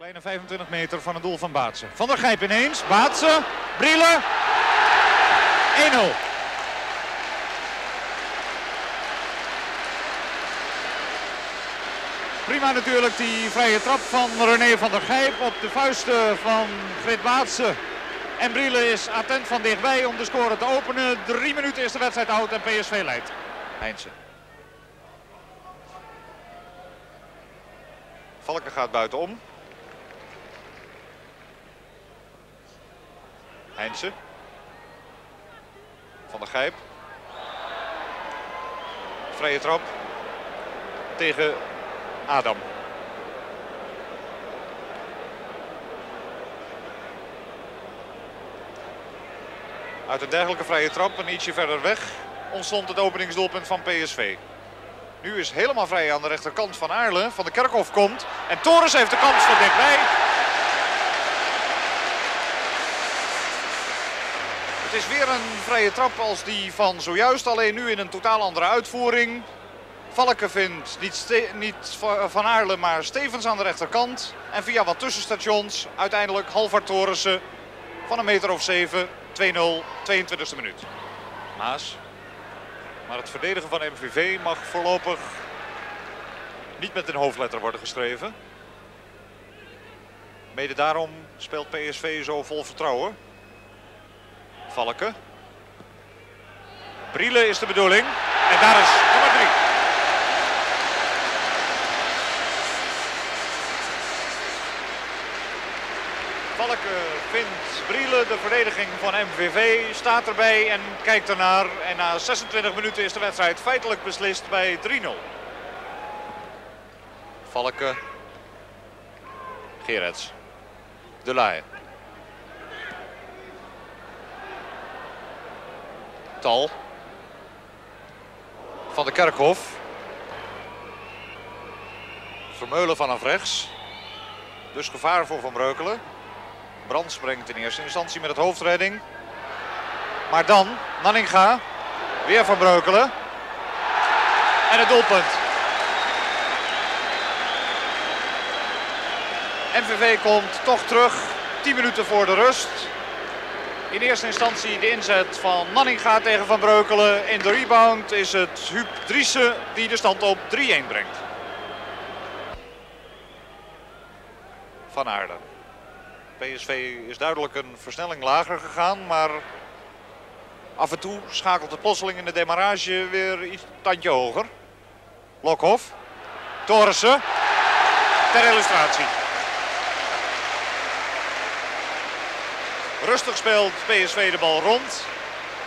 Kleine 25 meter van het doel van Baatsen. Van der Gijp ineens. Baatsen. Brielen. 1-0. Prima natuurlijk die vrije trap van René van der Gijp op de vuisten van Grit Baatsen. En Brielen is attent van dichtbij om de score te openen. 3 minuten is de wedstrijd oud en PSV leidt. Heinze. Valken gaat buitenom. Heinze. Van der Gijp. Vrije trap. Tegen Adam. Uit een dergelijke vrije trap en ietsje verder weg ontstond het openingsdoelpunt van PSV. Nu is helemaal vrij aan de rechterkant van Aarle. Van de Kerkhof komt en Torres heeft de kans van dichtbij. Het is weer een vrije trap als die van zojuist, alleen nu in een totaal andere uitvoering. Valken vindt niet Van Aarle, maar Stevens aan de rechterkant. En via wat tussenstations uiteindelijk Halvard Torissen van een meter of 7, 2-0, 22e minuut. Maas. Maar het verdedigen van MVV mag voorlopig niet met een hoofdletter worden geschreven. Mede daarom speelt PSV zo vol vertrouwen. Valken. Brielen is de bedoeling. En daar is nummer 3. Valken vindt Brielen, de verdediging van MVV, staat erbij en kijkt ernaar. En na 26 minuten is de wedstrijd feitelijk beslist bij 3-0. Valken. Gerets. De Laie. Tal. Van de Kerkhof. Vermeulen vanaf rechts. Dus gevaar voor Van Breukelen. Brandt springt in eerste instantie met het hoofdredding. Maar dan Nanninga. Weer Van Breukelen. En het doelpunt. MVV komt toch terug. 10 minuten voor de rust. In eerste instantie de inzet van Nanninga tegen Van Breukelen. In de rebound is het Huub Driessen die de stand op 3-1 brengt. Van Aarle. PSV is duidelijk een versnelling lager gegaan, maar af en toe schakelt het plotseling in de demarrage weer iets tandje hoger. Lokhoff. Torissen. Ter illustratie. Rustig speelt PSV de bal rond.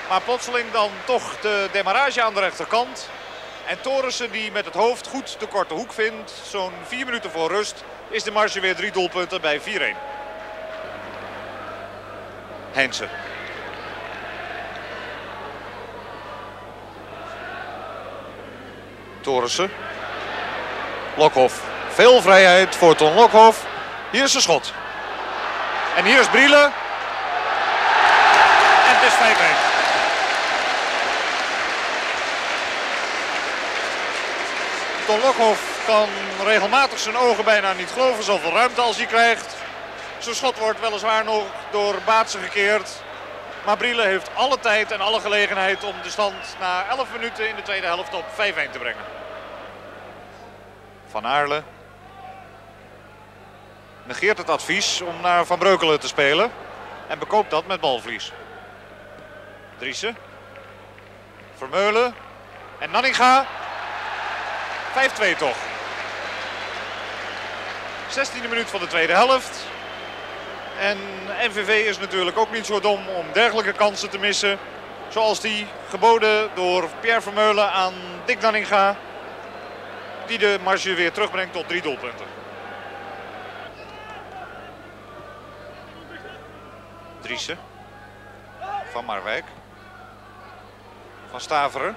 Maar plotseling dan toch de demarrage aan de rechterkant. En Torissen die met het hoofd goed de korte hoek vindt. Zo'n 4 minuten voor rust is de marge weer 3 doelpunten bij 4-1. Heinze. Torissen. Lokhoff. Veel vrijheid voor Ton Lokhoff. Hier is zijn schot. En hier is Brielen. En het is 5-1. Ton Lokhoff kan regelmatig zijn ogen bijna niet geloven zoveel ruimte als hij krijgt. Zijn schot wordt weliswaar nog door Baatsen gekeerd. Maar Brielen heeft alle tijd en alle gelegenheid om de stand na 11 minuten in de tweede helft op 5-1 te brengen. Van Aarle negeert het advies om naar Van Breukelen te spelen. En bekoopt dat met balverlies. Driessen. Vermeulen. En Nanninga. 5-2 toch. 16e minuut van de tweede helft. En MVV is natuurlijk ook niet zo dom om dergelijke kansen te missen. Zoals die geboden door Pierre Vermeulen aan Dick Nanninga. Die de marge weer terugbrengt tot 3 doelpunten. Driessen. Van Marwijk. Van Staveren.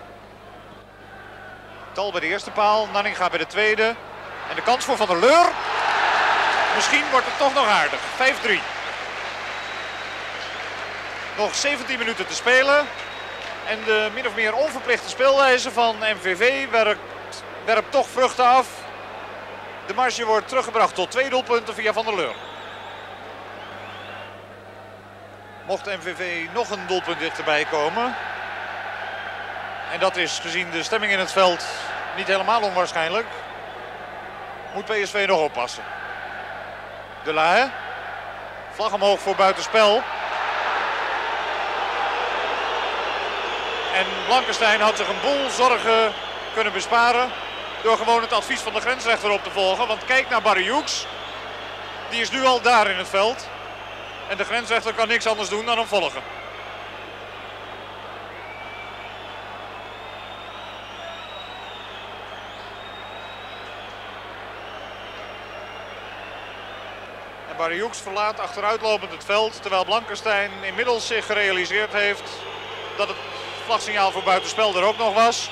Tal bij de eerste paal. Nanninga bij de tweede. En de kans voor Van der Leur. Misschien wordt het toch nog aardig. 5-3. Nog 17 minuten te spelen. En de min of meer onverplichte speelwijze van MVV werpt toch vruchten af. De marge wordt teruggebracht tot 2 doelpunten via Van der Leur. Mocht MVV nog een doelpunt dichterbij komen. En dat is gezien de stemming in het veld niet helemaal onwaarschijnlijk. Moet PSV nog oppassen. De Lahe. Vlag omhoog voor buitenspel. En Blankenstein had zich een boel zorgen kunnen besparen door gewoon het advies van de grensrechter op te volgen. Want kijk naar Barry Hoeks. Die is nu al daar in het veld. En de grensrechter kan niks anders doen dan hem volgen. En Barry Hoeks verlaat achteruitlopend het veld. Terwijl Blankenstein inmiddels zich gerealiseerd heeft dat het vlagsignaal voor buitenspel er ook nog was.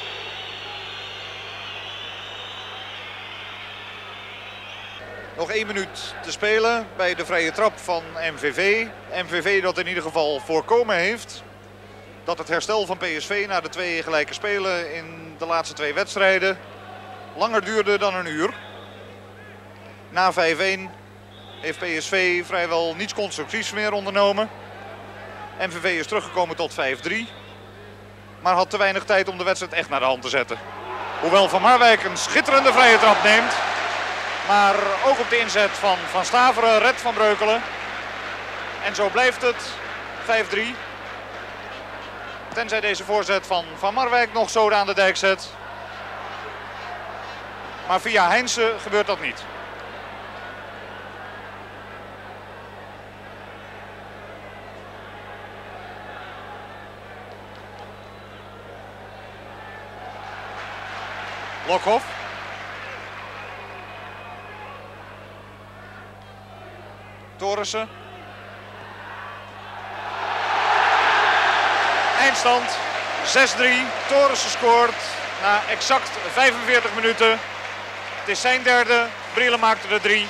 Nog 1 minuut te spelen bij de vrije trap van MVV. MVV dat in ieder geval voorkomen heeft dat het herstel van PSV na de 2 gelijke spelen in de laatste 2 wedstrijden langer duurde dan een uur. Na 5-1 heeft PSV vrijwel niets constructiefs meer ondernomen. MVV is teruggekomen tot 5-3. Maar had te weinig tijd om de wedstrijd echt naar de hand te zetten. Hoewel Van Marwijk een schitterende vrije trap neemt. Maar ook op de inzet van Van Staveren redt Van Breukelen. En zo blijft het 5-3. Tenzij deze voorzet van Van Marwijk nog zoden aan de dijk zet. Maar via Heinze gebeurt dat niet. Lokhoff. Torissen. Eindstand 6-3. Torissen scoort na exact 45 minuten. Het is zijn derde. Brielen maakte er 3.